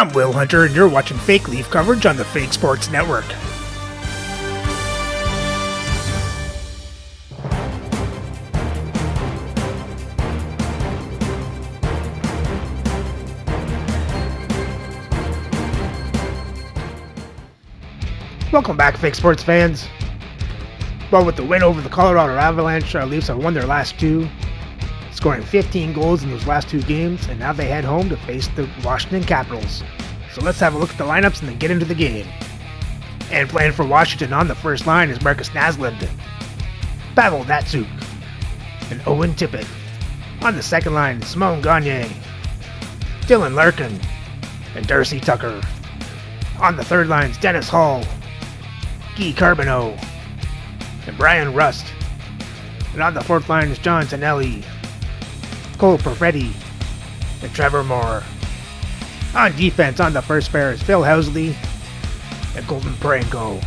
I'm Will Hunter, and you're watching Fake Leaf coverage on the Fake Sports Network. Welcome back, Fake Sports fans. Well, with the win over the Colorado Avalanche, our Leafs have won their last two, scoring 15 goals in those last two games, and now they head home to face the Washington Capitals. So let's have a look at the lineups and then get into the game. And playing for Washington on the first line is Marcus Naslund, Pavel Datsyuk, and Owen Tippett. On the second line, Simone Gagne, Dylan Larkin, and Darcy Tucker. On the third lines, Dennis Hall, Guy Carbonneau, and Brian Rust. And on the fourth line is John Tonelli, Cole Perfetti, and Trevor Moore. On defense, on the first pair is Phil Housley and Golden Parenko.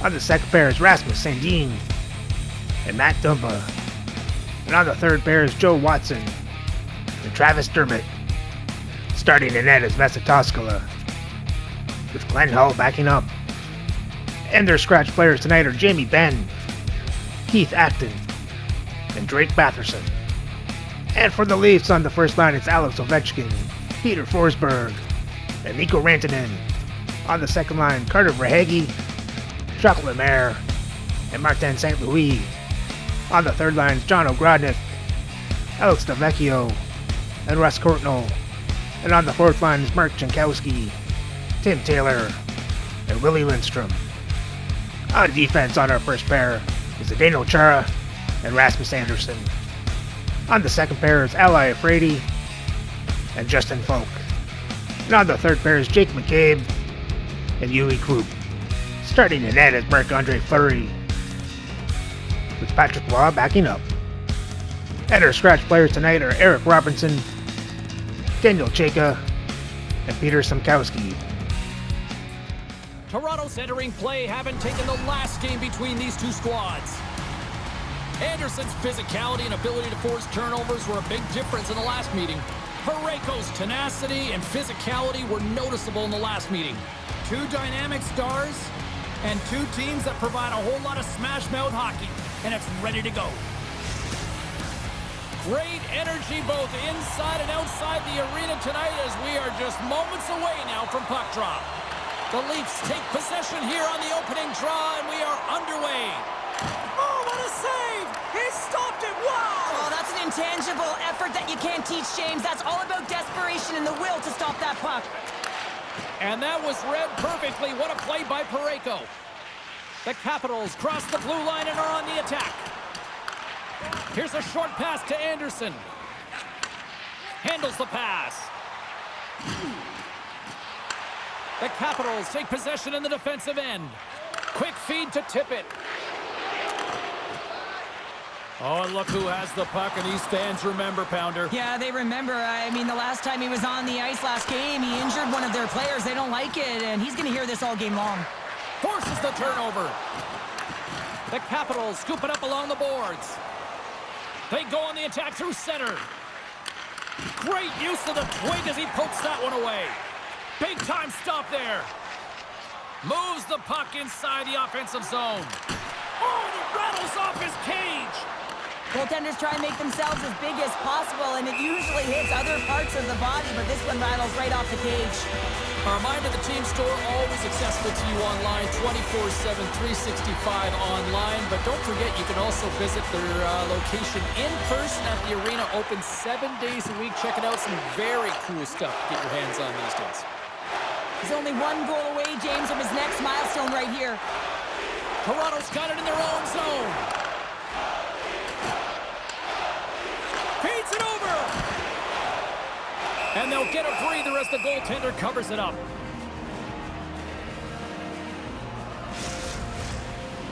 On the second pair is Rasmus Sandin and Matt Dumba. And on the third pair is Joe Watson and Travis Dermott. Starting in net is Vesa Toskala, with Glenn Hull backing up. And their scratch players tonight are Jamie Benn, Keith Acton, and Drake Batherson. And for the Leafs on the first line, it's Alex Ovechkin, Peter Forsberg, and Mikko Rantanen. On the second line, Carter Verhaeghe, Jacques Lemaire, and Martin St. Louis. On the third line, John Ogrodnik, Alex DeVecchio, and Russ Courtnall. And on the fourth line is Mark Jankowski, Tim Taylor, and Willie Lindstrom. On defense on our first pair is Zdeno Chara and Rasmus Andersson. On the second pair is Ali Afraidy and Justin Falk. And on the third pair is Jake McCabe and Yui Krupp. Starting in net is Marc-Andre Fleury, with Patrick Roy backing up. And our scratch players tonight are Eric Robinson, Daniel Chayka, and Peter Samkowski. Toronto's entering play, having taken the last game between these two squads. Anderson's physicality and ability to force turnovers were a big difference in the last meeting. Parayko's tenacity and physicality were noticeable in the last meeting. Two dynamic stars and two teams that provide a whole lot of smash-mouth hockey, and it's ready to go. Great energy both inside and outside the arena tonight, as we are just moments away now from puck drop. The Leafs take possession here on the opening draw, and we are underway. Oh, what a save! He stopped it! Wow! Oh, that's an intangible effort that you can't teach, James. That's all about desperation and the will to stop that puck. And that was read perfectly. What a play by Parayko. The Capitals cross the blue line and are on the attack. Here's a short pass to Andersson. Handles the pass. The Capitals take possession in the defensive end. Quick feed to Tippett. Oh, and look who has the puck, and these fans remember, Pounder. Yeah, they remember. I mean, the last time he was on the ice last game, he injured one of their players. They don't like it, and he's going to hear this all game long. Forces the turnover. The Capitals scoop it up along the boards. They go on the attack through center. Great use of the twig as he pokes that one away. Big time stop there. Moves the puck inside the offensive zone. Oh, and it rattles off his cage. Goaltenders try and make themselves as big as possible, and it usually hits other parts of the body, but this one rattles right off the cage. A reminder, the team store always accessible to you online, 24/7, 365 online. But don't forget, you can also visit their location in person at the arena, open 7 days a week. Check it out, some very cool stuff to get your hands on these days. He's only one goal away, James, from his next milestone right here. Toronto's got it in their own zone. Feeds it over. And they'll get a breather as the goaltender covers it up.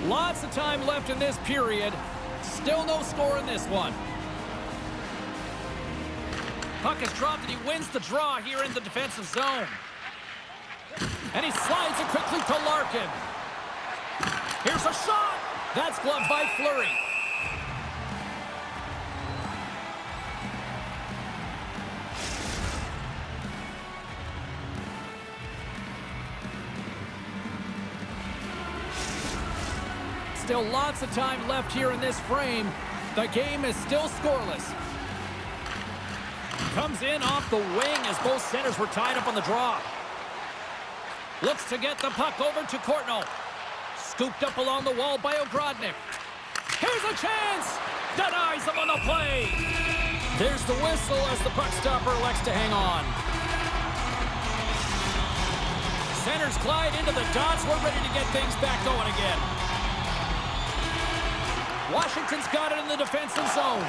Lots of time left in this period. Still no score in this one. Puck is dropped and he wins the draw here in the defensive zone. And he slides it quickly to Larkin. Here's a shot. That's gloved by Fleury. Still lots of time left here in this frame. The game is still scoreless. Comes in off the wing as both centers were tied up on the draw. Looks to get the puck over to Courtnall. Scooped up along the wall by Ogrodnik. Here's a chance! Denies him on the play. There's the whistle as the puck stopper elects to hang on. Centers glide into the dots. We're ready to get things back going again. Washington's got it in the defensive zone.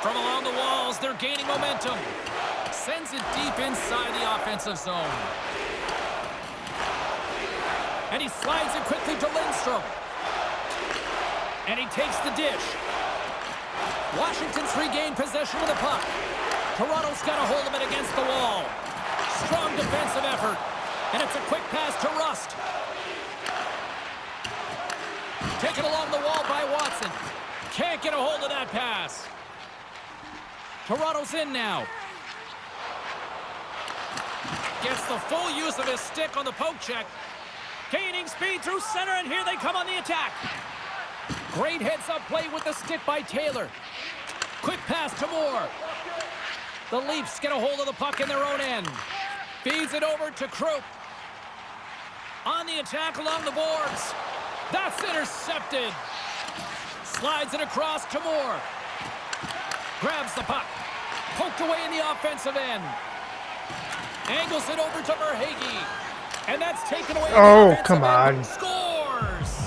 From along the walls, they're gaining momentum. Sends it deep inside the offensive zone. And he slides it quickly to Lindstrom. And he takes the dish. Washington's regained possession of the puck. Toronto's got a hold of it against the wall. Strong defensive effort. And it's a quick pass to Rust. Taken along the wall by Watson. Can't get a hold of that pass. Toronto's in now. Gets the full use of his stick on the poke check. Gaining speed through center, and here they come on the attack. Great heads-up play with the stick by Taylor. Quick pass to Moore. The Leafs get a hold of the puck in their own end. Feeds it over to Krupp. On the attack along the boards. That's intercepted. Slides it across to Moore. Grabs the puck. Poked away in the offensive end. Angles it over to Verhaeghe. And that's taken away. Oh, come on. Scores!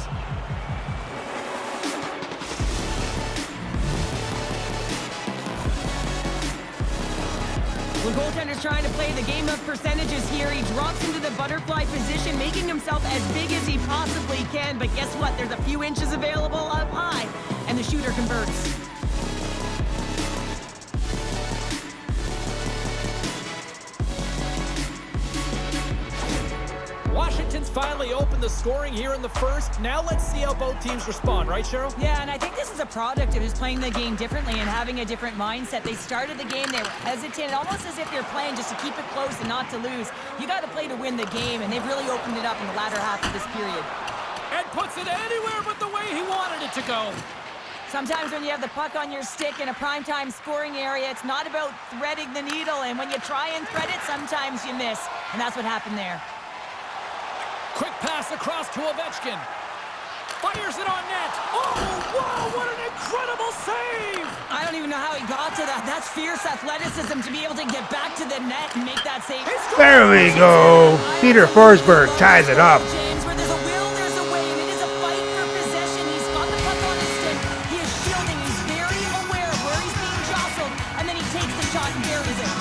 The goaltender's trying to play the game of percentages here. He drops into the butterfly position, making himself as big as he possibly can. But guess what? There's a few inches available up high, and the shooter converts. Washington's finally opened the scoring here in the first. Now let's see how both teams respond, right, Cheryl? Yeah, and I think this is a product of just playing the game differently and having a different mindset. They started the game, they were hesitant, almost as if they're playing just to keep it close and not to lose. You got to play to win the game, and they've really opened it up in the latter half of this period. And puts it anywhere but the way he wanted it to go. Sometimes when you have the puck on your stick in a primetime scoring area, it's not about threading the needle, and when you try and thread it, sometimes you miss, and that's what happened there. Quick pass across to Ovechkin. Fires it on net. Oh, wow, what an incredible save! I don't even know how he got to that. That's fierce athleticism to be able to get back to the net and make that save. There we go. Peter Forsberg ties it up. James, where there's a will, there's a way, and it is a fight for possession. He's got the puck on his stick. He is shielding. He's very aware of where he's being jostled, and then he takes the shot and buries it.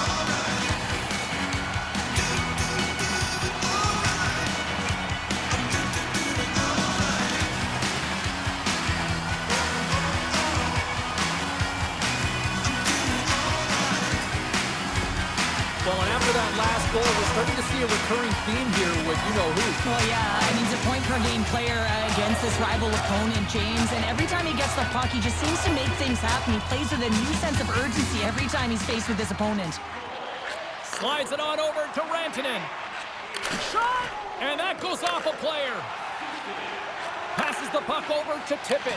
Well, and after that last goal, we're starting to see a recurring theme here with you-know-who. Well, yeah, I mean, he's a point-per-game player against this rival opponent, James, and every time he gets the puck, he just seems to make things happen. He plays with a new sense of urgency every time he's faced with this opponent. Slides it on over to Rantanen. Shot! And that goes off a player. Passes the puck over to Tippett.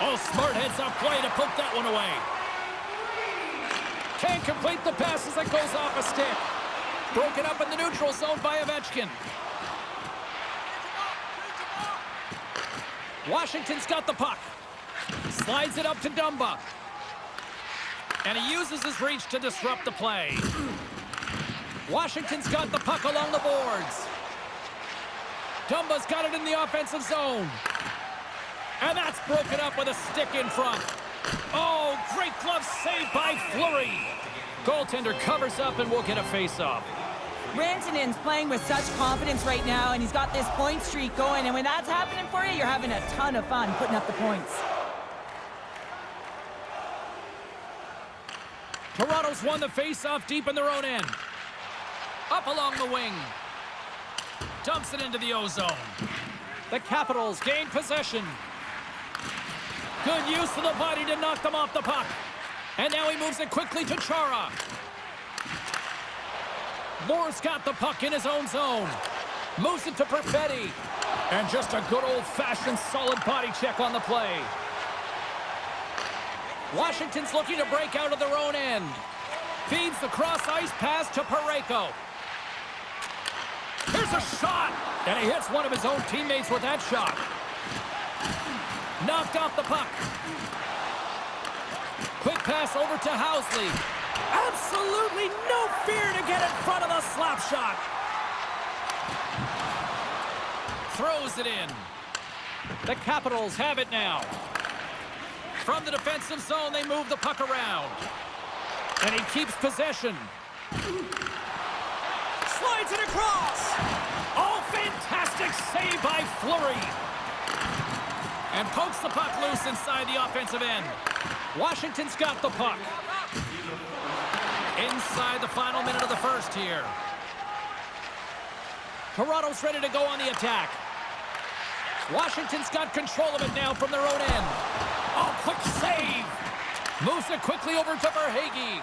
Oh, smart heads-up play to poke that one away. Can't complete the pass as it goes off a stick. Broken up in the neutral zone by Ovechkin. Washington's got the puck. Slides it up to Dumba. And he uses his reach to disrupt the play. Washington's got the puck along the boards. Dumba's got it in the offensive zone. And that's broken up with a stick in front. Oh, great glove save by Fleury. Goaltender covers up and we'll get a face-off. Rantanen's playing with such confidence right now, and he's got this point streak going, and when that's happening for you, you're having a ton of fun putting up the points. Toronto's won the face-off deep in their own end. Up along the wing. Dumps it into the O-zone. The Capitals gain possession. Good use of the body to knock them off the puck. And now he moves it quickly to Chara. Moore's got the puck in his own zone. Moves it to Perfetti. And just a good old-fashioned solid body check on the play. Washington's looking to break out of their own end. Feeds the cross-ice pass to Parayko. Here's a shot! And he hits one of his own teammates with that shot. Knocked off the puck. Quick pass over to Housley. Absolutely no fear to get in front of the slap shot. Throws it in. The Capitals have it now. From the defensive zone, they move the puck around. And he keeps possession. Slides it across. Oh, fantastic save by Fleury. And pokes the puck loose inside the offensive end. Washington's got the puck. Inside the final minute of the first here. Toronto's ready to go on the attack. Washington's got control of it now from their own end. Oh, quick save. Moves it quickly over to Verhaeghe.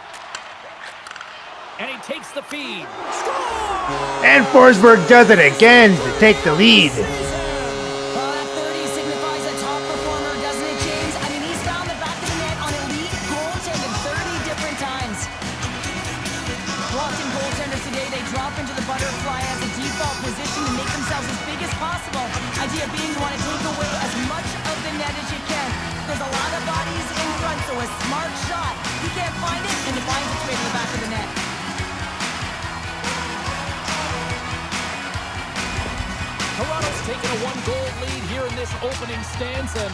And he takes the feed. Score! And Forsberg does it again to take the lead. That 30 signifies a top performer, doesn't it, James? I mean, he's found the back of the net on elite goaltending 30 different times. Often goaltenders today, they drop into the butterfly as a default position to make themselves as big as possible. Idea being you want to take away as much of the net as you can. There's a lot of bodies in front, so a smart shot. He can't find it, and it finds its way to the back of the net. Toronto's taking a one-goal lead here in this opening stanza.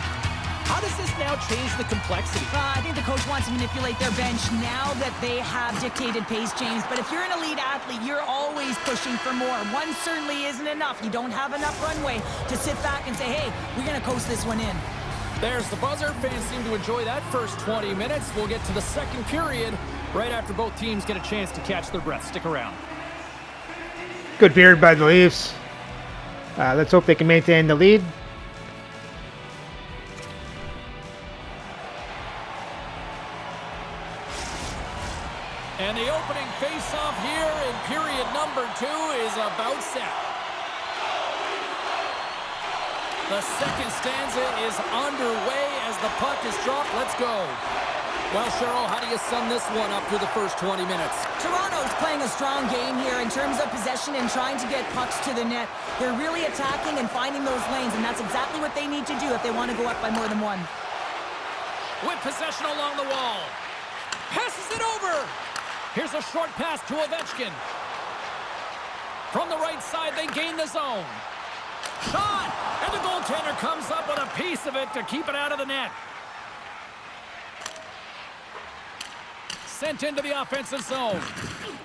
How does this now change the complexity? I think the coach wants to manipulate their bench now that they have dictated pace, James. But if you're an elite athlete, you're always pushing for more. One certainly isn't enough. You don't have enough runway to sit back and say, hey, we're going to coast this one in. There's the buzzer. Fans seem to enjoy that first 20 minutes. We'll get to the second period right after both teams get a chance to catch their breath. Stick around. Good period by the Leafs. Let's hope they can maintain the lead. And the opening face-off here in period number 2 is about set. The second stanza is underway as the puck is dropped. Let's go. Well, Cheryl, how do you sum this one up through the first 20 minutes? Toronto's playing a strong game here in terms of possession and trying to get pucks to the net. They're really attacking and finding those lanes, and that's exactly what they need to do if they want to go up by more than one. With possession along the wall. Passes it over. Here's a short pass to Ovechkin. From the right side, they gain the zone. Shot! And the goaltender comes up with a piece of it to keep it out of the net. Sent into the offensive zone.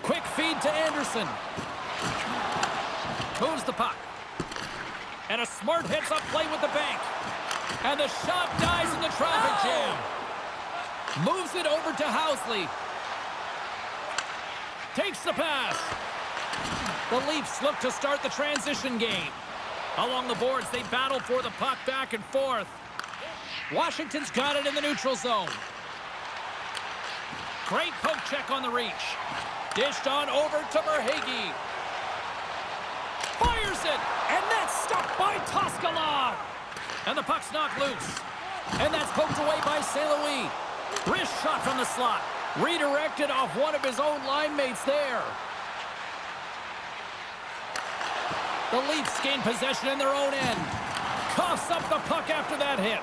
Quick feed to Anderson. Moves the puck. And a smart heads-up play with the bank. And the shot dies in the traffic jam. Moves it over to Housley. Takes the pass. The Leafs look to start the transition game. Along the boards, they battle for the puck back and forth. Washington's got it in the neutral zone. Great poke check on the reach. Dished on over to Verhaeghe. Fires it, and that's stopped by Toscala. And the puck's knocked loose. And that's poked away by St. Louis. Wrist shot from the slot. Redirected off one of his own line mates there. The Leafs gain possession in their own end. Coughs up the puck after that hit.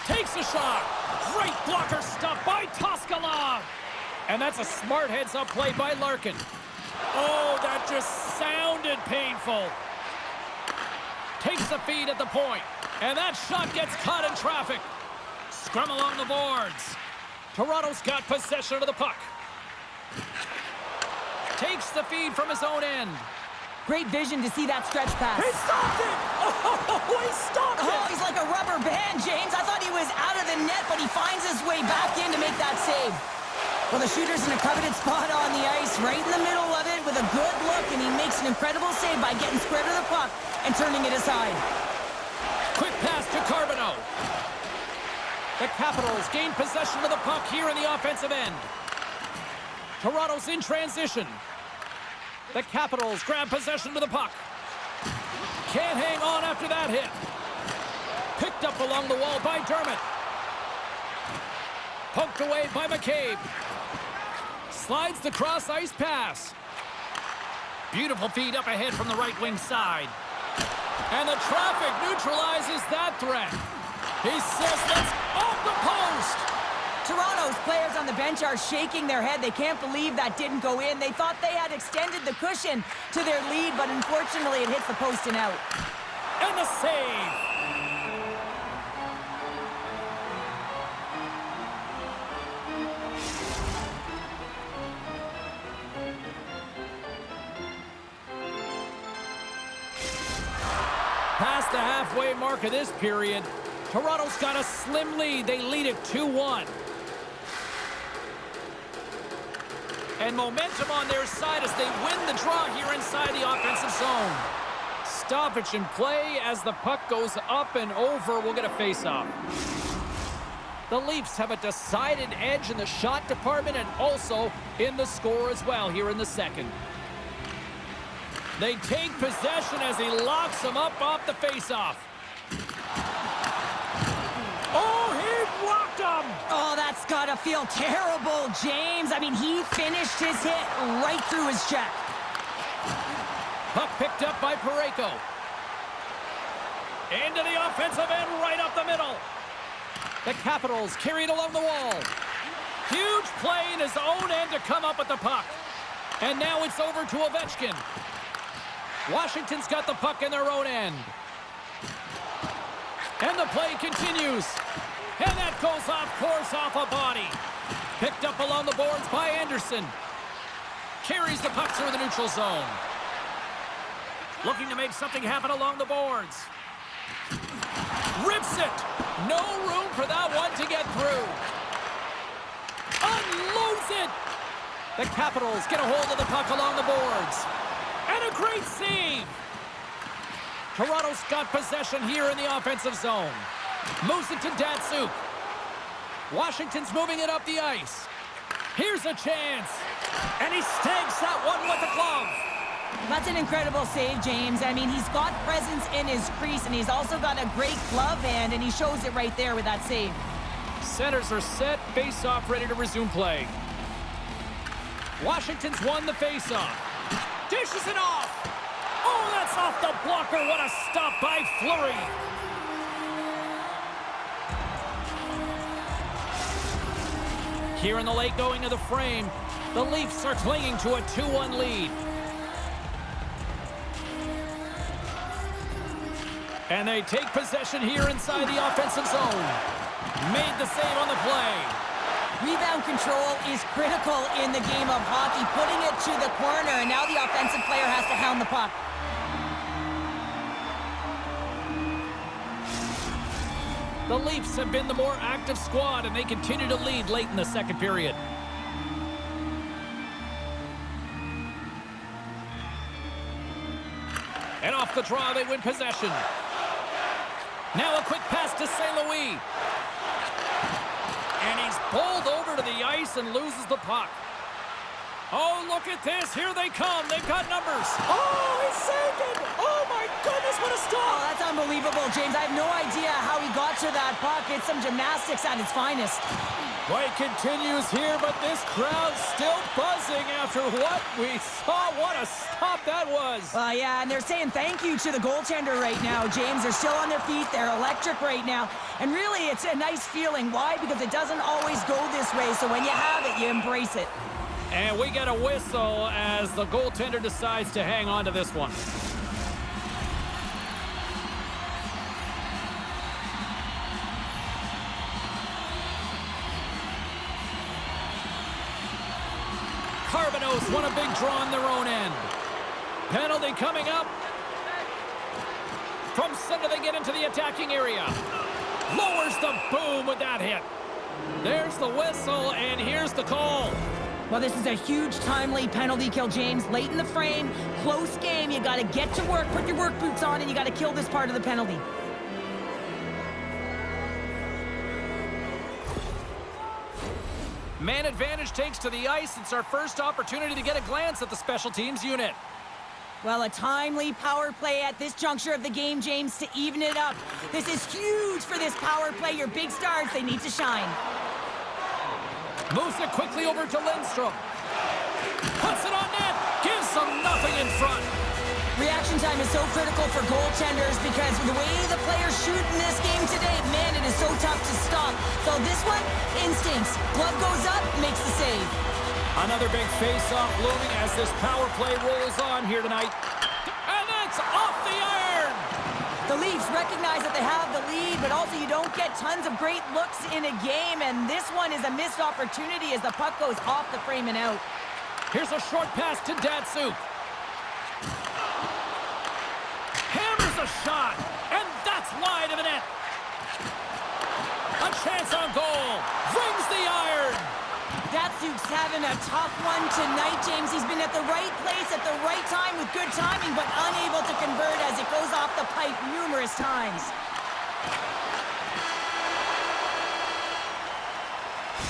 Takes a shot. Great blocker stop by Toscala. And that's a smart heads-up play by Larkin. Oh, that just sounded painful. Takes the feed at the point. And that shot gets caught in traffic. Scrum along the boards. Toronto's got possession of the puck. Takes the feed from his own end. Great vision to see that stretch pass. He stopped it! Oh, he stopped it! Oh, he's like a rubber band, James. I thought he was out of the net, but he finds his way back in to make that save. Well, the shooter's in a coveted spot on the ice, right in the middle of it with a good look, and he makes an incredible save by getting square to the puck and turning it aside. Quick pass to Carbonneau. The Capitals gain possession of the puck here in the offensive end. Toronto's in transition. The Capitals grab possession of the puck. can't hang on after that hit. Picked up along the wall by Dermott. Poked away by McCabe. Slides the cross-ice pass. Beautiful feed up ahead from the right wing side. And the traffic neutralizes that threat. He says that's off the post. Toronto's players on the bench are shaking their head. They can't believe that didn't go in. They thought they had extended the cushion to their lead, but unfortunately it hits the post and out. And the save. Past the halfway mark of this period, Toronto's got a slim lead. They lead it 2-1. And momentum on their side as they win the draw here inside the offensive zone. Stoppage in play as the puck goes up and over. We'll get a face-off. The Leafs have a decided edge in the shot department and also in the score as well here in the second. They take possession as he locks them up off the face-off. Oh, he rocked him! Oh, that's gotta feel terrible, James. I mean, he finished his hit right through his check. Puck picked up by Parayko. Into the offensive end, right up the middle. The Capitals carried along the wall. Huge play in his own end to come up with the puck. And now it's over to Ovechkin. Washington's got the puck in their own end. And the play continues. And that goes off course off a body. Picked up along the boards by Anderson. Carries the puck through the neutral zone. Looking to make something happen along the boards. Rips it. No room for that one to get through. Unloads it. The Capitals get a hold of the puck along the boards. And a great save. Toronto's got possession here in the offensive zone. Moves it to Datsuk. Washington's moving it up the ice. Here's a chance. And he snags that one with the glove. That's an incredible save, James. I mean, he's got presence in his crease, and he's also got a great glove hand, and he shows it right there with that save. Centers are set, face-off ready to resume play. Washington's won the face-off. Dishes it off. Oh, that's off the blocker. What a stop by Fleury. Here in the late going to the frame, the Leafs are clinging to a 2-1 lead. And they take possession here inside the offensive zone. Made the save on the play. Rebound control is critical in the game of hockey, putting it to the corner, and now the offensive player has to hound the puck. The Leafs have been the more active squad, and they continue to lead late in the second period. And off the draw, they win possession. Now a quick pass to St. Louis. And he's bowled over to the ice and loses the puck. Oh, look at this. Here they come. They've got numbers. Oh, he saved it. Oh, my goodness, what a Oh, stop. that's unbelievable, James. I have no idea how he got to that puck. It's some gymnastics at its finest. Play continues here, but this crowd's still buzzing after what we saw. What a stop that was. Yeah, and they're saying thank you to the goaltender right now, James. They're still on their feet. They're electric right now. And really, it's a nice feeling. Why? Because it doesn't always go this way. So when you have it, you embrace it. And we get a whistle as the goaltender decides to hang on to this one. Carbonos won a big draw on their own end. Penalty coming up. From center, they get into the attacking area. Lowers the boom with that hit. There's the whistle, and here's the call. Well, this is a huge timely penalty kill, James. Late in the frame, close game. You got to get to work, put your work boots on, and you got to kill this part of the penalty. Man advantage takes to the ice. It's our first opportunity to get a glance at the special teams unit. Well, a timely power play at this juncture of the game, James, to even it up. This is huge for this power play. Your big stars, they need to shine. Moves it quickly over to Lindstrom. Puts it on net. Gives them nothing in front. Reaction time is so critical for goaltenders because the way the players shoot in this game today, man, it is so tough to stop. So this one, instincts. Glove goes up, makes the save. Another big face-off looming as this power play rolls on here tonight. And that's off the iron! The Leafs recognize that they have the lead, but also you don't get tons of great looks in a game, and this one is a missed opportunity as the puck goes off the frame and out. Here's a short pass to Datsuk. Hammers a shot, and that's wide of the net. A chance on goal. Rings the iron. Datsuk's having a tough one tonight, James. He's been at the right place at the right time with good timing, but unable to convert as it goes off the pipe numerous times.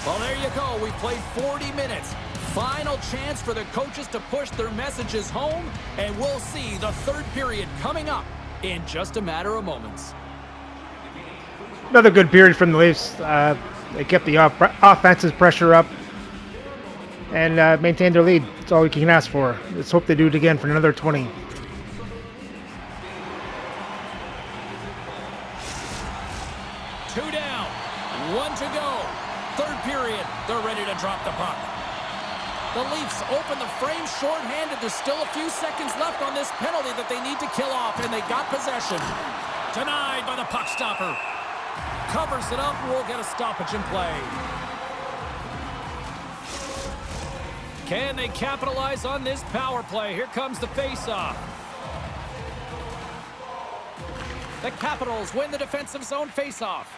Well, there you go. We played 40 minutes. Final chance for the coaches to push their messages home, and we'll see the third period coming up in just a matter of moments. Another good period from the Leafs. They kept the offensive pressure up and maintained their lead. That's all we can ask for. Let's hope they do it again for another 20. Two down, one to go. Third period, they're ready to drop the puck. The Leafs open the frame shorthanded. There's still a few seconds left on this penalty that they need to kill off, and they got possession. Denied by the puck stopper. Covers it up, and we'll get a stoppage in play. Can they capitalize on this power play? Here comes the face-off. The Capitals win the defensive zone face-off.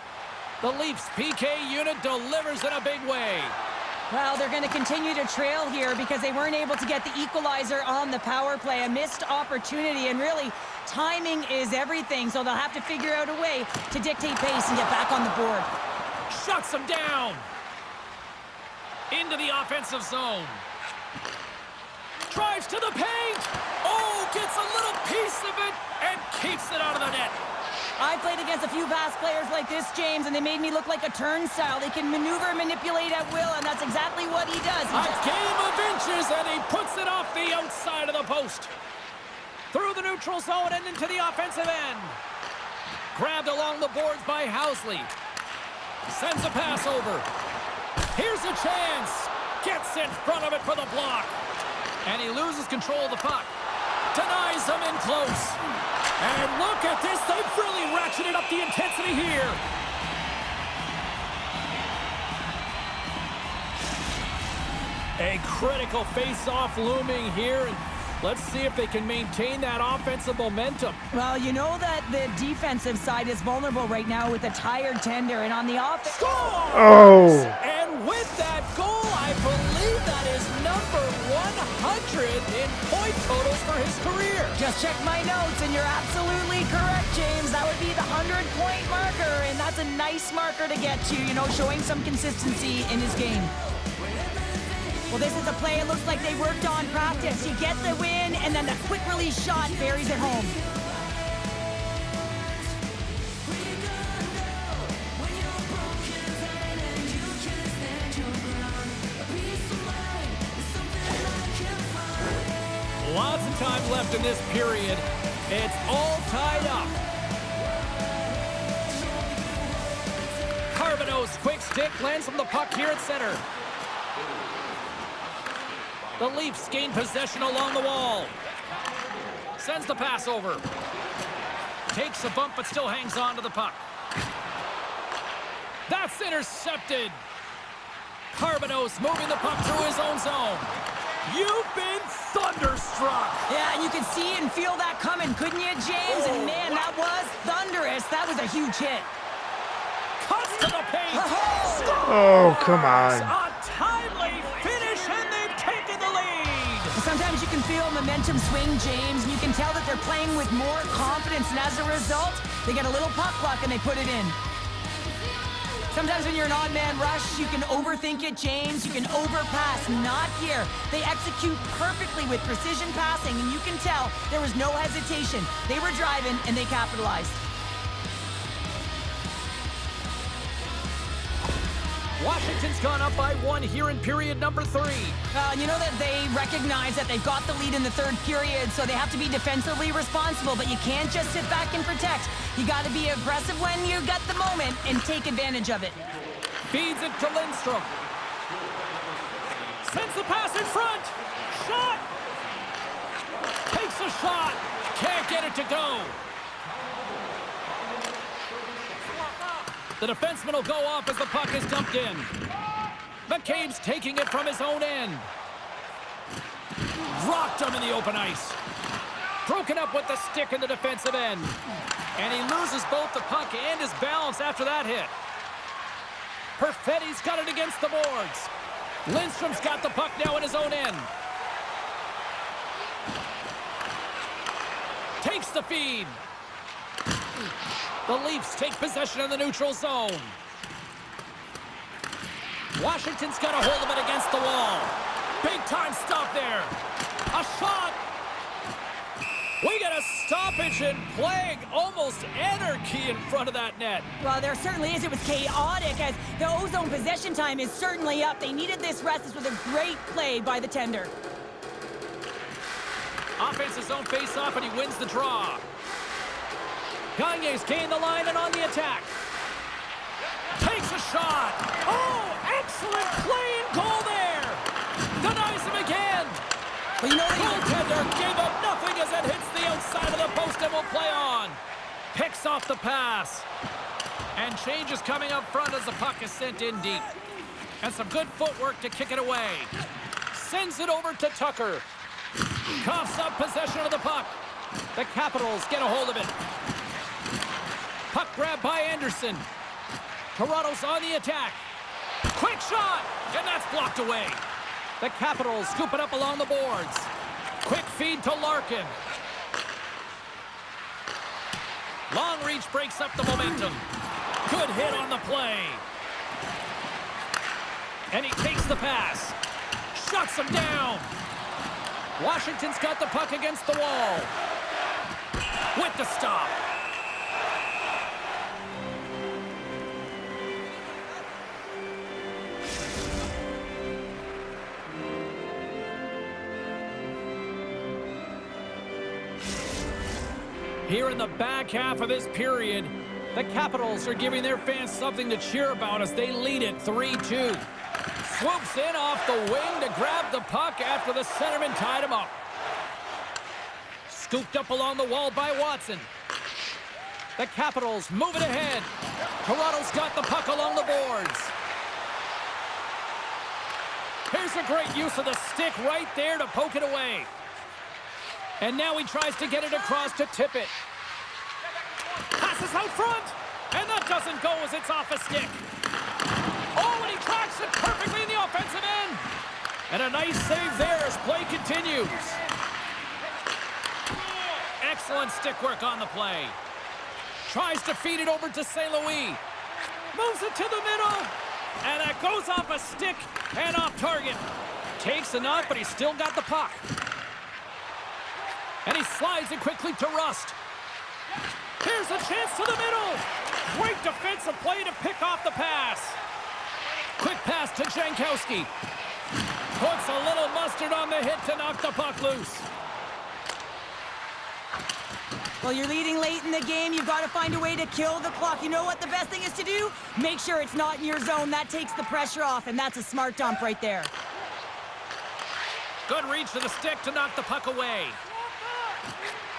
The Leafs PK unit delivers in a big way. Well, they're going to continue to trail here because they weren't able to get the equalizer on the power play. A missed opportunity, and really, timing is everything, so they'll have to figure out a way to dictate pace and get back on the board. Shuts them down. Into the offensive zone. Drives to the paint. Oh, gets a little piece of it and keeps it out of the net. I played against a few fast players like this, James, and they made me look like a turnstile. They can maneuver and manipulate at will, and that's exactly what he does. A game of inches, and he puts it off the outside of the post. Through the neutral zone and into the offensive end. Grabbed along the boards by Housley. Sends a pass over. Here's a chance. Gets in front of it for the block. And he loses control of the puck. Denies him in close. And look at this. They've really ratcheted up the intensity here. A critical face-off looming here. And let's see if they can maintain that offensive momentum. Well, you know that the defensive side is vulnerable right now with a tired tender, and on the offense... Oh! And with that goal, I believe that is number 100 in point totals for his career. Just check my notes, and you're absolutely correct, James. That would be the 100-point marker, and that's a nice marker to get to, you know, showing some consistency in his game. Well, this is a play it looks like they worked on practice. You get the win, and then the quick release shot buries it home. Lots of time left in this period. It's all tied up. Carbonos, quick stick, lands from the puck here at center. The Leafs gain possession along the wall. Sends the pass over. Takes a bump, but still hangs on to the puck. That's intercepted. Carbonos moving the puck through his own zone. You've been thunderstruck. Yeah, and you can see and feel that coming, couldn't you, James? Oh, and man, that was thunderous. That was a huge hit. Cuts to the paint. Oh, come on. A timely finish, and they've taken the lead. Sometimes you can feel momentum swing, James, and you can tell that they're playing with more confidence, and as a result, they get a little puck luck and they put it in. Sometimes when you're an odd man rush, you can overthink it, James. You can overpass. Not here. They execute perfectly with precision passing, and you can tell there was no hesitation. They were driving, and they capitalized. Washington's gone up by 1 here in period number 3. You know that they recognize that they've got the lead in the third period, so they have to be defensively responsible, but you can't just sit back and protect. You got to be aggressive when you got the moment and take advantage of it. Feeds it to Lindstrom. Sends the pass in front. Shot. Takes a shot. Can't get it to go. The defenseman will go off as the puck is dumped in. McCabe's taking it from his own end. Rocked him in the open ice. Broken up with the stick in the defensive end. And he loses both the puck and his balance after that hit. Perfetti's got it against the boards. Lindstrom's got the puck now in his own end. Takes the feed. The Leafs take possession in the neutral zone. Washington's got a hold of it against the wall. Big time stop there. A shot. We got a stoppage in play. Almost anarchy in front of that net. Well, there certainly is. It was chaotic as the ozone possession time is certainly up. They needed this rest. This was a great play by the tender. Offensive zone face-off, and he wins the draw. Gagne's gained the line and on the attack. Takes a shot. Oh, excellent play and goal there. Denies him again. Well, you know, Goaltender gave up nothing as it hits the outside of the post and will play on. Picks off the pass. And change is coming up front as the puck is sent in deep. And some good footwork to kick it away. Sends it over to Tucker. Coughs up possession of the puck. The Capitals get a hold of it. Puck grab by Anderson. Toronto's on the attack. Quick shot! And that's blocked away. The Capitals scoop it up along the boards. Quick feed to Larkin. Long reach breaks up the momentum. Good hit on the play. And he takes the pass. Shuts him down. Washington's got the puck against the wall. With the stop. Here in the back half of this period, the Capitals are giving their fans something to cheer about as they lead it 3-2. Swoops in off the wing to grab the puck after the centerman tied him up. Scooped up along the wall by Watson. The Capitals move it ahead. Toronto's got the puck along the boards. Here's a great use of the stick right there to poke it away. And now he tries to get it across to tip it. Passes out front. And that doesn't go as it's off a stick. Oh, and he tracks it perfectly in the offensive end. And a nice save there as play continues. Excellent stick work on the play. Tries to feed it over to St. Louis. Moves it to the middle. And that goes off a stick and off target. Takes enough, but he's still got the puck. And he slides it quickly to Rust. Here's a chance to the middle. Great defensive play to pick off the pass. Quick pass to Jankowski. Puts a little mustard on the hit to knock the puck loose. Well, you're leading late in the game. You've got to find a way to kill the clock. You know what the best thing is to do? Make sure it's not in your zone. That takes the pressure off, and that's a smart dump right there. Good reach to the stick to knock the puck away.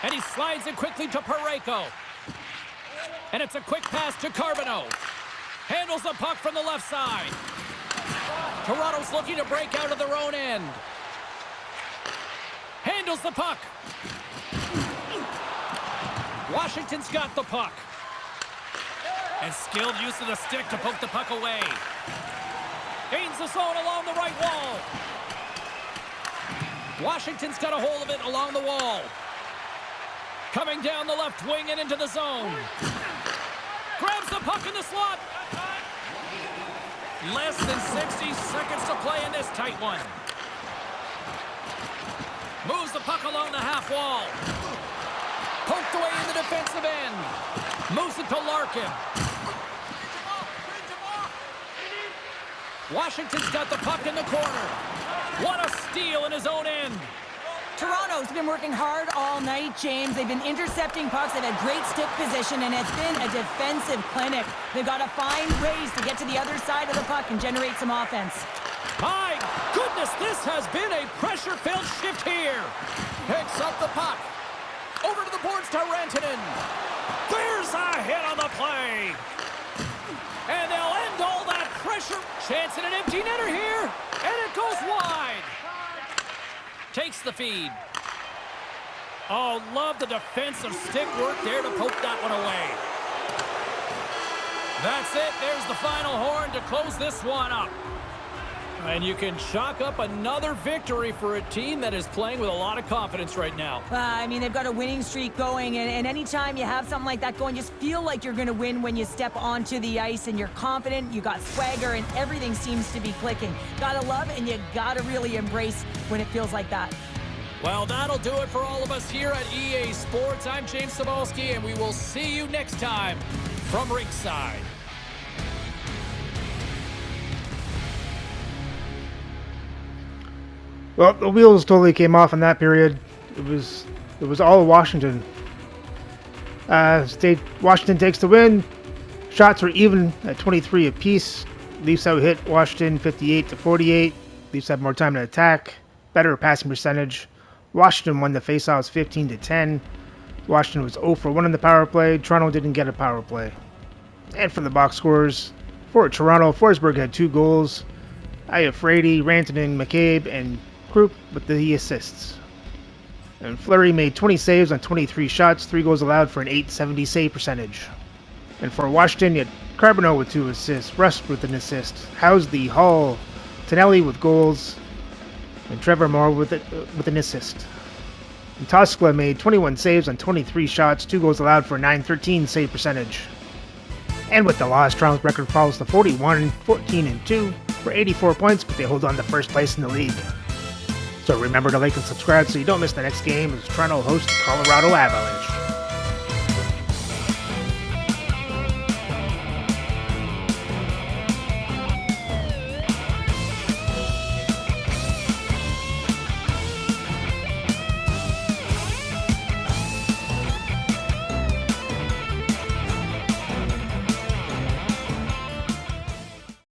And he slides it quickly to Parayko. And it's a quick pass to Carbonneau. Handles the puck from the left side. Toronto's looking to break out of their own end. Handles the puck. Washington's got the puck. And skilled use of the stick to poke the puck away. Gains the zone along the right wall. Washington's got a hold of it along the wall. Coming down the left wing and into the zone. Grabs the puck in the slot. Less than 60 seconds to play in this tight one. Moves the puck along the half wall. Poked away in the defensive end. Moves it to Larkin. Washington's got the puck in the corner. What a steal in his own end. Toronto's been working hard all night, James. They've been intercepting pucks. They've had great stick position, and it's been a defensive clinic. They've got to find ways to get to the other side of the puck and generate some offense. My goodness, this has been a pressure-filled shift here. Picks up the puck. Over to the boards to Rantanen. There's a hit on the play. And they'll end all that pressure. Chance at an empty netter here. And it goes wide. Takes the feed. Oh, love the defensive stick work there to poke that one away. That's it. There's the final horn to close this one up. And you can chalk up another victory for a team that is playing with a lot of confidence right now. I mean, they've got a winning streak going, and anytime you have something like that going, just feel like you're going to win when you step onto the ice, and you're confident, you got swagger, and everything seems to be clicking. Gotta love, and you gotta really embrace when it feels like that. Well, that'll do it for all of us here at EA Sports. I'm James Cebulski, and we will see you next time from Rinkside. Well, the wheels totally came off in that period. It was all Washington. Washington takes the win. Shots were even at 23 apiece. Leafs out hit Washington 58-48. Leafs had more time to attack. Better passing percentage. Washington won the faceoffs 15-10. Washington was 0 for 1 in the power play. Toronto didn't get a power play. And for the box scores, for Toronto, Forsberg had 2 goals. Frady, Rantanen, McCabe, and Krupp with the assists. And Fleury made 20 saves on 23 shots, 3 goals allowed for an .870 save percentage. And for Washington, you had Carbonneau with 2 assists, Rust with an assist, Housley, Hall, Tonelli with goals, and Trevor Moore with an assist. And Toskla made 21 saves on 23 shots, 2 goals allowed for a .913 save percentage. And with the loss, Toronto's record falls to 41-14-2 for 84 points, but they hold on to first place in the league. So remember to like and subscribe so you don't miss the next game as Toronto hosts the Colorado Avalanche.